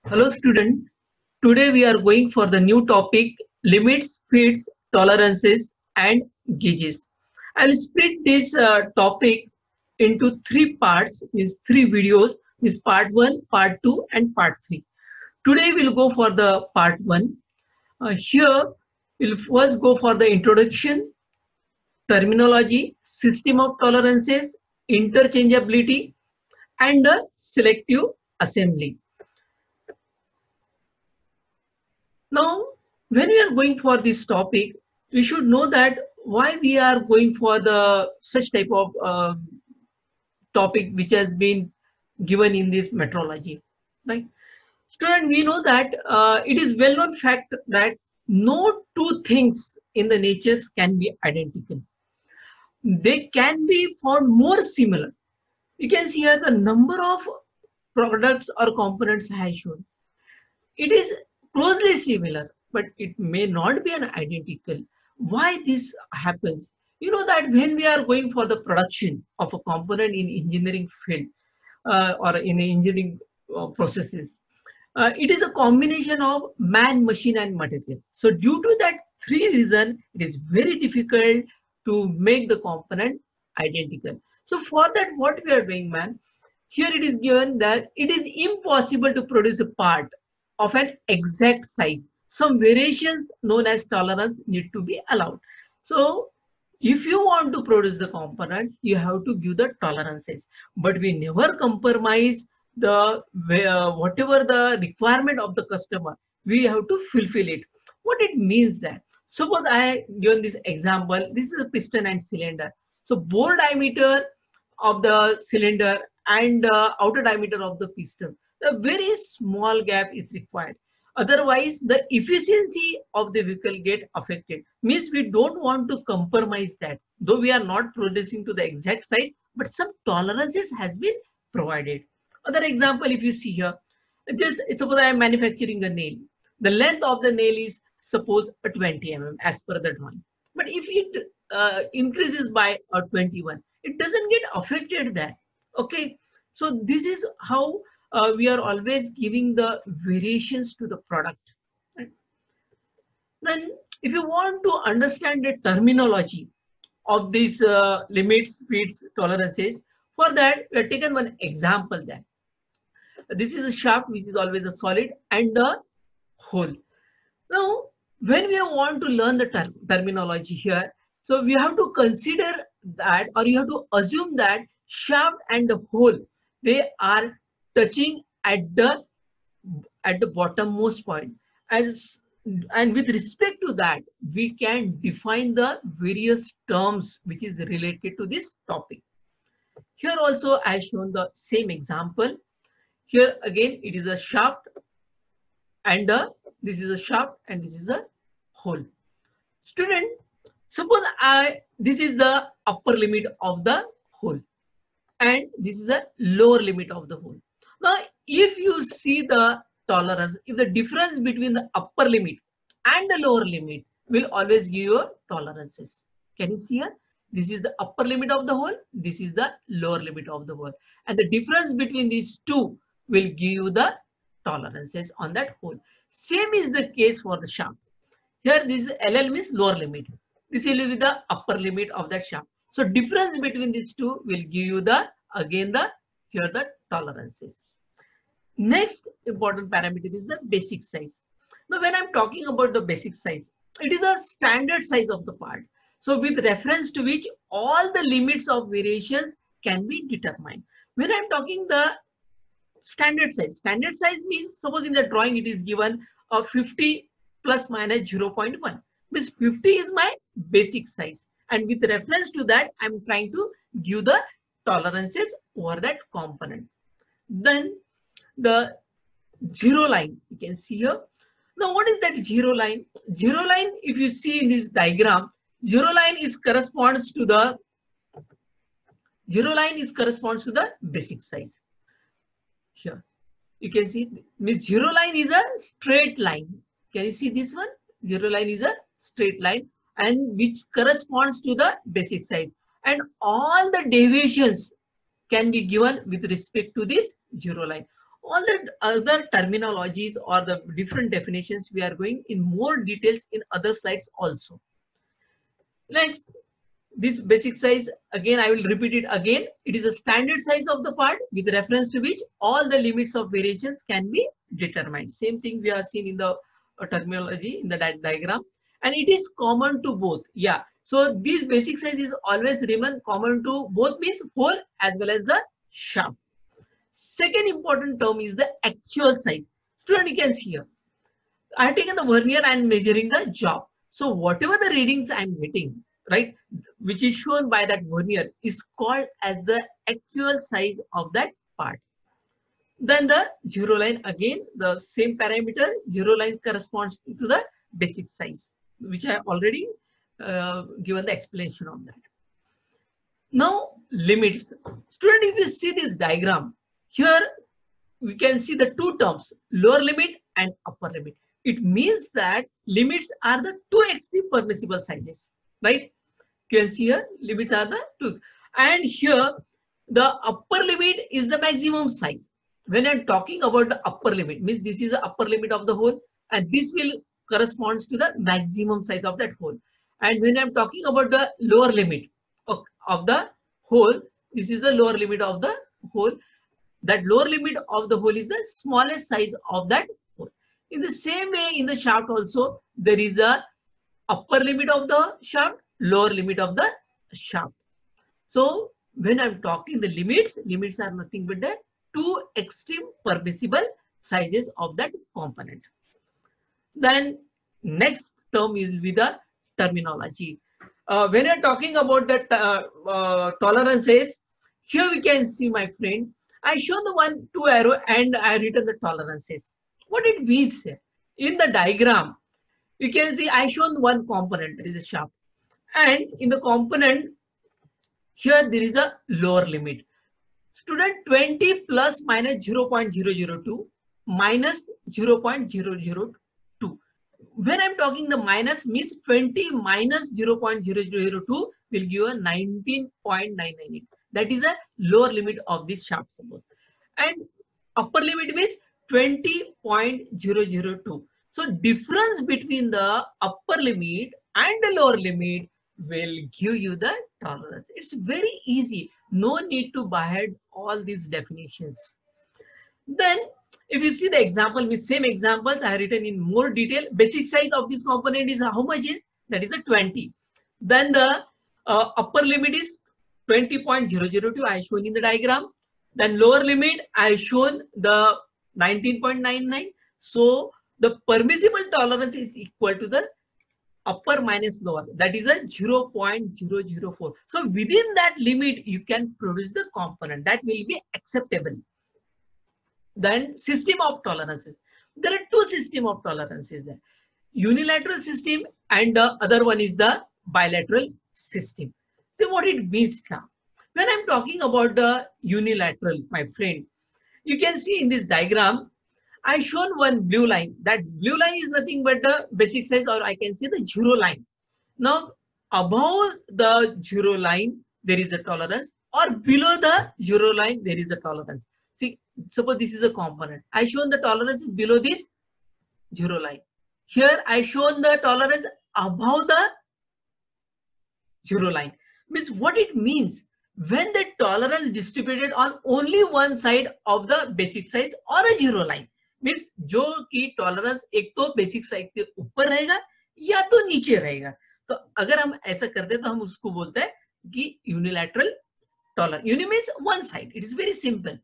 Hello student, today we are going for the new topic limits, feeds, tolerances and gauges. I will split this topic into three parts, means three videos, means part 1, part 2 and part 3. Today we'll go for the part 1. Here we'll first go for the introduction, terminology, system of tolerances, interchangeability and the selective assembly. Now, when we are going for this topic, we should know that why we are going for the such type of topic which has been given in this metrology, right? Student, we know that it is well-known fact that no two things in the natures can be identical. They can be found more similar. You can see here the number of products or components I have shown. It is closely similar, but it may not be an identical. Why this happens? You know that when we are going for the production of a component in engineering field or in engineering processes, it is a combination of man, machine and material. So due to that three reason, it is very difficult to make the component identical. So for that, what we are doing, man, here it is given that it is impossible to produce a part of an exact size. Some variations known as tolerance need to be allowed. So if you want to produce the component, you have to give the tolerances, but we never compromise the whatever the requirement of the customer. We have to fulfill it. What it means that, suppose I given this example, this is a piston and cylinder. So bore diameter of the cylinder and outer diameter of the piston, a very small gap is required. Otherwise, the efficiency of the vehicle get affected. Means we don't want to compromise that. Though we are not producing to the exact size, but some tolerances has been provided. Other example, if you see here, just suppose I am manufacturing a nail. The length of the nail is suppose a 20 mm as per the drawing. But if it increases by a 21, it doesn't get affected there. Okay, so this is how we are always giving the variations to the product. Right? Then, if you want to understand the terminology of these limits, feeds, tolerances, for that we have taken one example there. This is a shaft which is always a solid and the hole. Now, when we want to learn the terminology here, so we have to consider that, or you have to assume that shaft and the hole, they are touching at the bottommost point. As and with respect to that, we can define the various terms which is related to this topic. Here also I have shown the same example. Here again it is a shaft and this is a shaft and this is a hole. Student, suppose this is the upper limit of the hole and this is a lower limit of the hole. Now, if you see the tolerance, if the difference between the upper limit and the lower limit will always give you tolerances. Can you see here? This is the upper limit of the hole. This is the lower limit of the hole. And the difference between these two will give you the tolerances on that hole. Same is the case for the shaft. Here this LL means lower limit. This will be the upper limit of that shaft. So difference between these two will give you the again the here the tolerances. Next important parameter is the basic size. Now when I'm talking about the basic size, it is a standard size of the part. So with reference to which all the limits of variations can be determined. When I'm talking the standard size means suppose in the drawing it is given a 50 plus minus 0.1. Means 50 is my basic size. And with reference to that, I'm trying to give the tolerances over that component. Then the zero line, you can see here. Now, what is that zero line? Zero line, if you see in this diagram, zero line is corresponds to the basic size. Here, you can see means zero line is a straight line. Can you see this one? Zero line is a straight line and which corresponds to the basic size. And all the deviations can be given with respect to this zero line. All the other terminologies or the different definitions we are going in more details in other slides also. Next, this basic size, again I will repeat it again. It is a standard size of the part with reference to which all the limits of variations can be determined. Same thing we are seeing in the terminology in the diagram, and it is common to both. Yeah, so this basic size is always remain common to both, means hole as well as the shaft. Second important term is the actual size. Student, you can see here, I have taken the vernier and measuring the job. So whatever the readings I'm getting, right, which is shown by that vernier is called as the actual size of that part. Then the zero line, again the same parameter, zero line corresponds to the basic size, which I have already given the explanation on that. Now limits. Student, if you see this diagram, here we can see the two terms, lower limit and upper limit. It means that limits are the two extreme permissible sizes, right? You can see here limits are the two, and here the upper limit is the maximum size. When I'm talking about the upper limit, means this is the upper limit of the hole, and this will corresponds to the maximum size of that hole. And when I'm talking about the lower limit of the hole, this is the lower limit of the hole. That lower limit of the hole is the smallest size of that hole. In the same way, in the shaft also, there is a upper limit of the shaft, lower limit of the shaft. So when I'm talking the limits, limits are nothing but the two extreme permissible sizes of that component. Then next term will be the terminology. When I'm talking about the tolerances, here we can see, my friend, I show the 1, 2 arrow and I written the tolerances. What it means here? In the diagram, you can see I shown one component, that is a shaft. And in the component, here there is a lower limit. Student, 20 plus minus 0.002 minus 0.002. When I'm talking the minus, means 20 minus 0.002 will give you a 19.998. That is a lower limit of this shaft suppose. And upper limit means 20.002. So difference between the upper limit and the lower limit will give you the tolerance. It's very easy. No need to buy ahead all these definitions. Then if you see the example, with same examples I have written in more detail. Basic size of this component is how much is? That is a 20. Then the upper limit is 20.002 I shown in the diagram. Then lower limit I shown the 19.99. So the permissible tolerance is equal to the upper minus lower, that is a 0.004. So within that limit you can produce the component that will be acceptable. Then system of tolerances. There are two system of tolerances there. Unilateral system and the other one is the bilateral system. So what it means now? When I'm talking about the unilateral, my friend, you can see in this diagram, I shown one blue line. That blue line is nothing but the basic size, or I can say the zero line. Now, above the zero line, there is a tolerance, or below the zero line, there is a tolerance. See, suppose this is a component. I shown the tolerance below this zero line. Here, I shown the tolerance above the zero line. Means what it means? When the tolerance distributed on only one side of the basic size or a zero line, means जो कि tolerance एक तो basic size के ऊपर रहेगा या तो नीचे रहेगा. तो अगर हम ऐसा करते हैं तो हम उसको बोलते हैं कि यूनिलैटरल टॉलर. Uni means one side. It is very simple.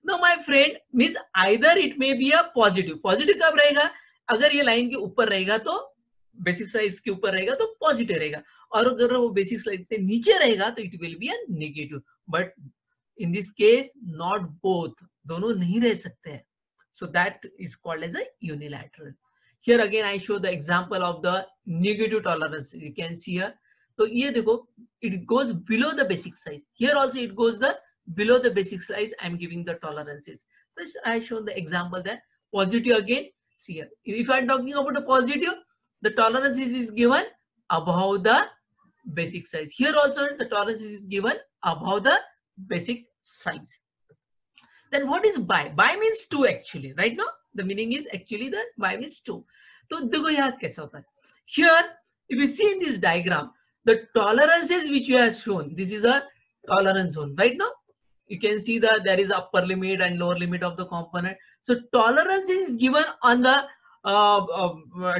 No my friend, means either it may be a positive. Positive कब रहेगा? अगर ये लाइन के ऊपर रहेगा तो बेसिक साइज के ऊपर रहेगा तो पॉजिटिव रहेगा, और अगर वो बेसिक साइज से नीचे रहेगा तो it will be a negative. But in this case not both, दोनों नहीं रह सकते हैं. So that is called as a unilateral. Here again I show the example of the negative tolerance. You can see here. So ये देखो, it goes below the basic size. Here also it goes the below the basic size. I am giving the tolerances. So I show the example there. Positive again. See here. If I am talking about the positive, the tolerance is given above the basic size. Here also the tolerance is given above the basic size. Then what is by? By means 2 actually, right now? The meaning is actually the by means 2. So देखो यहाँ कैसा होता है. Here, if you see in this diagram, the tolerances which you have shown, this is a tolerance zone, right now? You can see that there is upper limit and lower limit of the component. So tolerance is given on the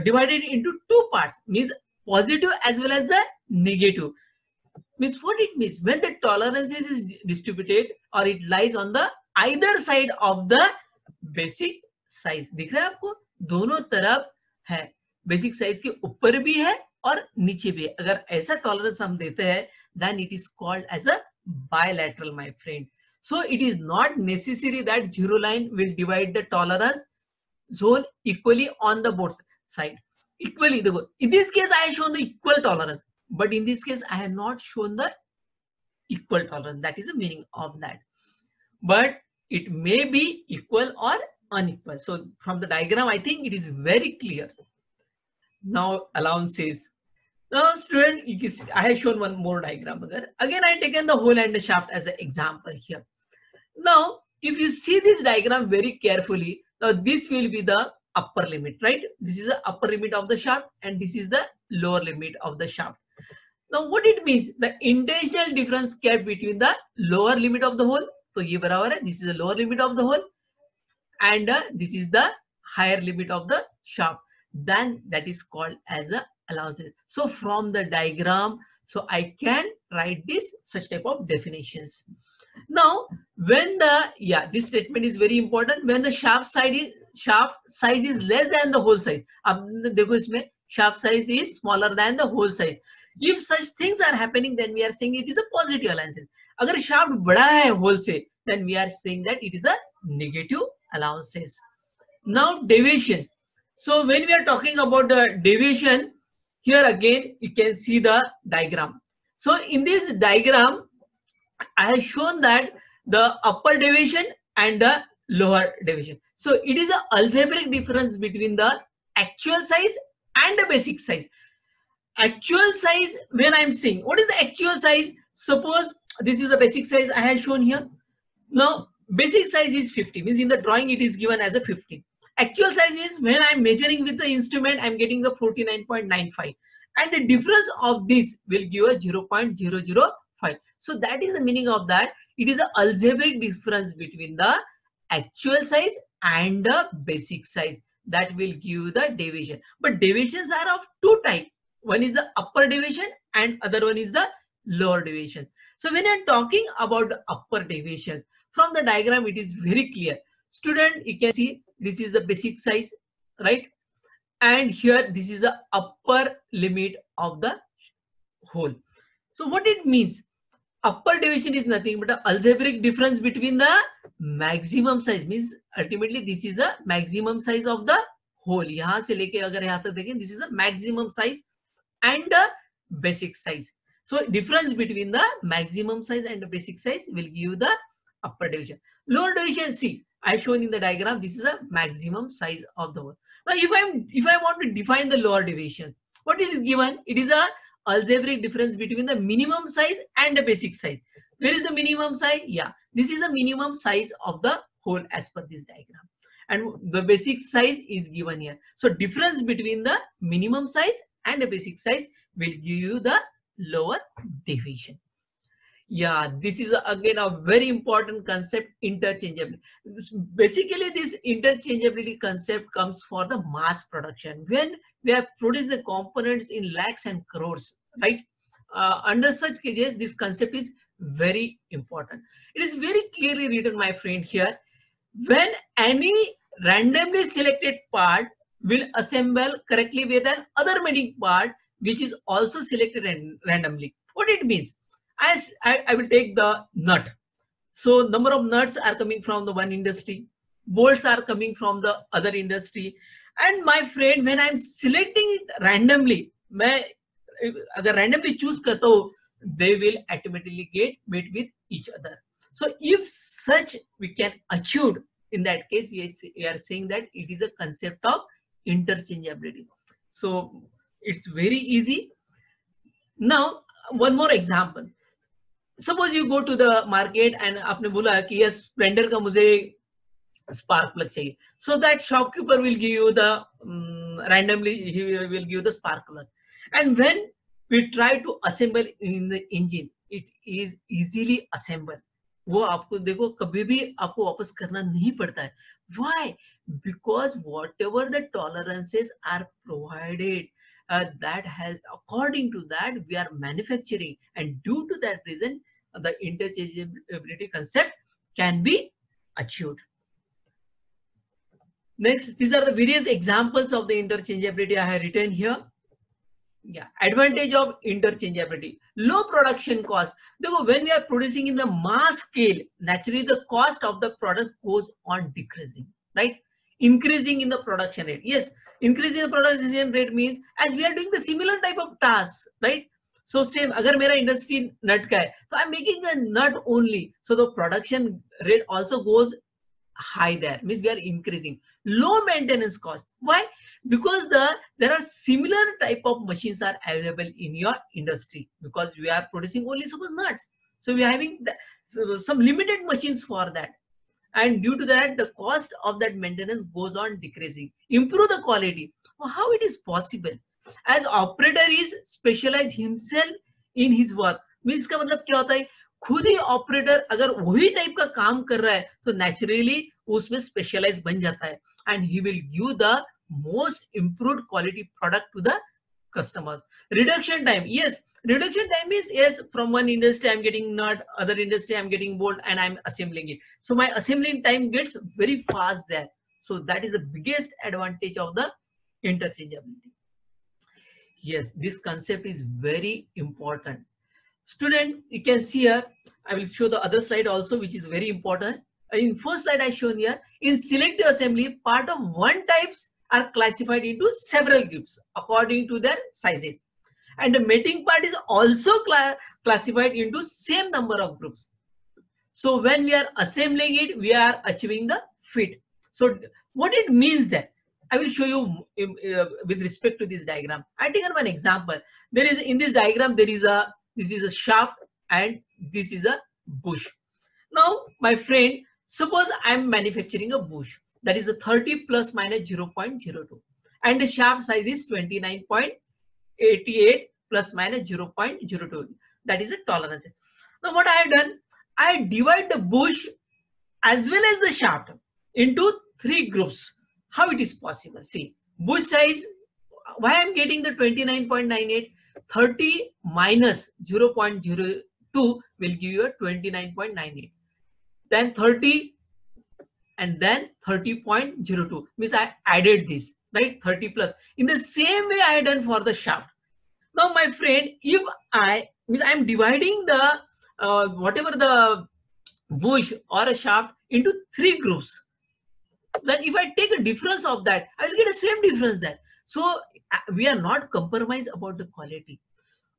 divided into 2 parts, means positive as well as the negative. Means what it means, when the tolerance is distributed or it lies on the either side of the basic size. दिख रहा है आपको, दोनों तरफ है, basic size के ऊपर भी है और नीचे भी है. अगर ऐसा टॉलरेंस हम देते हैं, then it is called as a bilateral, my friend. So it is not necessary that zero line will divide the tolerance zone equally on the both side. Equally, in this case I have shown the equal tolerance, but in this case I have not shown the equal tolerance. That is the meaning of that. But it may be equal or unequal. So from the diagram, I think it is very clear. Now allowances. Now student, I have shown one more diagram. Again, I have taken the hole and the shaft as an example here. Now, if you see this diagram very carefully, now this will be the upper limit, right? This is the upper limit of the shaft and this is the lower limit of the shaft. Now what it means, the intentional difference kept between the lower limit of the hole. So ये बराबर है, this is the lower limit of the hole and this is the higher limit of the shaft. Then that is called as a allowances. So from the diagram, so I can write this such type of definitions. Now when the, this statement is very important, when the shaft size is less than the hole size. अब देखो इसमें shaft size is smaller than the hole size. If such things are happening, then we are saying it is a positive allowances. अगर shaft बड़ा है hole से, then we are saying that it is a negative allowances. Now deviation. So when we are talking about the deviation, here again you can see the diagram. So in this diagram, I have shown that the upper deviation and the lower deviation. So it is an algebraic difference between the actual size and the basic size. Actual size, when I'm saying, what is the actual size? Suppose this is the basic size I have shown here. Now basic size is 50, means in the drawing it is given as a 50. Actual size is when I'm measuring with the instrument, I'm getting the 49.95. And the difference of this will give a 0.005. So that is the meaning of that. It is an algebraic difference between the actual size and the basic size that will give the deviation. But deviations are of 2 types. One is the upper deviation and other one is the lower deviation. So when I'm talking about the upper deviations, from the diagram it is very clear. Student, you can see this is the basic size, right? And here this is the upper limit of the hole. So what it means? Upper deviation is nothing but an algebraic difference between the maximum size, means ultimately this is a maximum size of the hole. यहाँ से लेके अगर यहाँ तक देखें, this is a maximum size and the basic size. So difference between the maximum size and the basic size will give the upper deviation. Lower deviation, see, I shown in the diagram, this is a maximum size of the hole. Now if I want to define the lower deviation, what it is given? It is a algebraic difference between the minimum size and the basic size. Where is the minimum size? Yeah, this is the minimum size of the hole as per this diagram. And the basic size is given here. So difference between the minimum size and the basic size will give you the lower deviation. Yeah, this is again a very important concept, interchangeability. Basically, this interchangeability concept comes for the mass production. When we have produced the components in lakhs and crores, right? Under such cases, this concept is very important. It is very clearly written, my friend, here. When any randomly selected part will assemble correctly with an other mating part, which is also selected randomly. What it means? As I will take the nut. So number of nuts are coming from the one industry, bolts are coming from the other industry. And my friend, when I'm selecting it randomly, मैं अगर randomly choose करता हूँ, they will automatically get made with each other. So if such we can achieve, in that case we are saying that it is a concept of interchangeability. So it's very easy. Now one more example. Suppose you go to the market and आपने बोला कि yes splendor का मुझे spark plug चाहिए, so that shopkeeper will give you the randomly he will give the spark plug, and when we try to assemble in the engine it is easily assembled. वो आपको देखो कभी भी आपको वापस करना नहीं पड़ता है. Why? Because whatever the tolerances are provided, that has according to that we are manufacturing, and due to that reason the interchangeability concept can be achieved. Next, these are the various examples of the interchangeability I have written here. Yeah, advantage of interchangeability: low production cost. देखो, when we are producing in the mass scale, naturally the cost of the product goes on decreasing, right? Increasing in the production rate. Yes, increasing the production rate means as we are doing the similar type of tasks, right? So same, अगर मेरा industry nut का है, so I'm making a nut only, so the production rate also goes high there, means we are increasing. Low maintenance cost. Why? Because there are similar type of machines are available in your industry, because we are producing only suppose nuts, so we are having some limited machines for that, and due to that the cost of that maintenance goes on decreasing. Improve the quality. How it is possible? As operator is specialize himself in his work, means इसका मतलब क्या होता है, खुद ही operator अगर वही type का काम कर रहा है तो नेचुरली उसमें स्पेशलाइज बन जाता है, and he will give the most improved quality product to the customers. Reduction time. Yes, reduction time is, yes, from one industry I'm getting nut, other industry I'm getting bolt, and I'm assembling it. So my assembling time gets very fast there. So that is the biggest advantage of the interchangeability. Yes, this concept is very important. Student, you can see here, I will show the other slide also, which is very important. In first slide I shown here, in selective assembly, part of one types are classified into several groups according to their sizes. And the mating part is also classified into same number of groups. So when we are assembling it, we are achieving the fit. So what it means that, I will show you with respect to this diagram. I taken one example. There is, in this diagram, there is a, this is a shaft and this is a bush. Now, my friend, suppose I am manufacturing a bush that is a 30 plus minus 0.02 and the shaft size is 29.88 plus minus 0.02. That is a tolerance. Now, what I have done, I divide the bush as well as the shaft into three groups. How it is possible? See, bush size, why I am getting the 29.98? 30 minus 0.02 will give you a 29.98. Then 30 and then 30.02 means I added this, right? 30 plus. In the same way I done for the shaft. Now, my friend, if I am dividing the whatever the bush or a shaft into three groups, then if I take a difference of that, I will get the same difference there. So we are not compromised about the quality.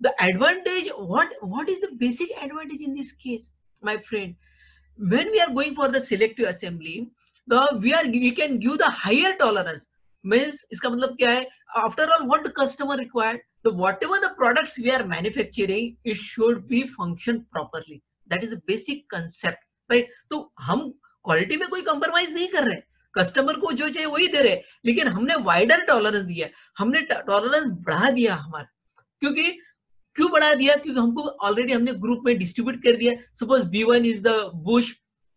The advantage, what is the basic advantage in this case, my friend? When we are going for the selective assembly, we can give the higher tolerance. Means इसका मतलब क्या है? After all, what the customer required, so whatever the products we are manufacturing, it should be function properly. That is a basic concept, right? तो हम quality में कोई compromise नहीं कर रहे, कस्टमर को जो चाहिए वही दे रहे, लेकिन हमने वाइडर टॉलरेंस दिया, हमने टॉलरेंस बढ़ा दिया हमारा, क्योंकि क्यों बढ़ा दिया? क्योंकि हमको ऑलरेडी हमने ग्रुप में डिस्ट्रीब्यूट कर दिया. Suppose B1 is the bush,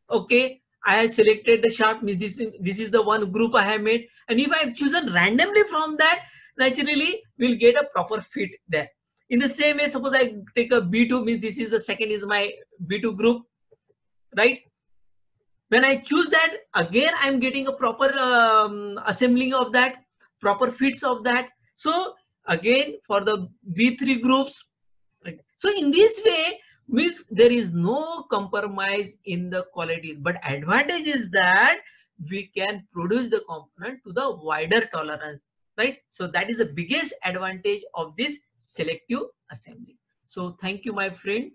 okay, I have selected the shaft, means this is the one group I have made, and if I have chosen randomly from that, naturally we'll get a proper fit there. In the same way, suppose I take a B2, means this is the second is my B2 group, right? When I choose that, again I'm getting a proper assembling of that, proper fits of that. So again for the B3 groups, right? So in this way, means there is no compromise in the quality, but advantage is that we can produce the component to the wider tolerance, right? So that is the biggest advantage of this selective assembly. So thank you, my friend.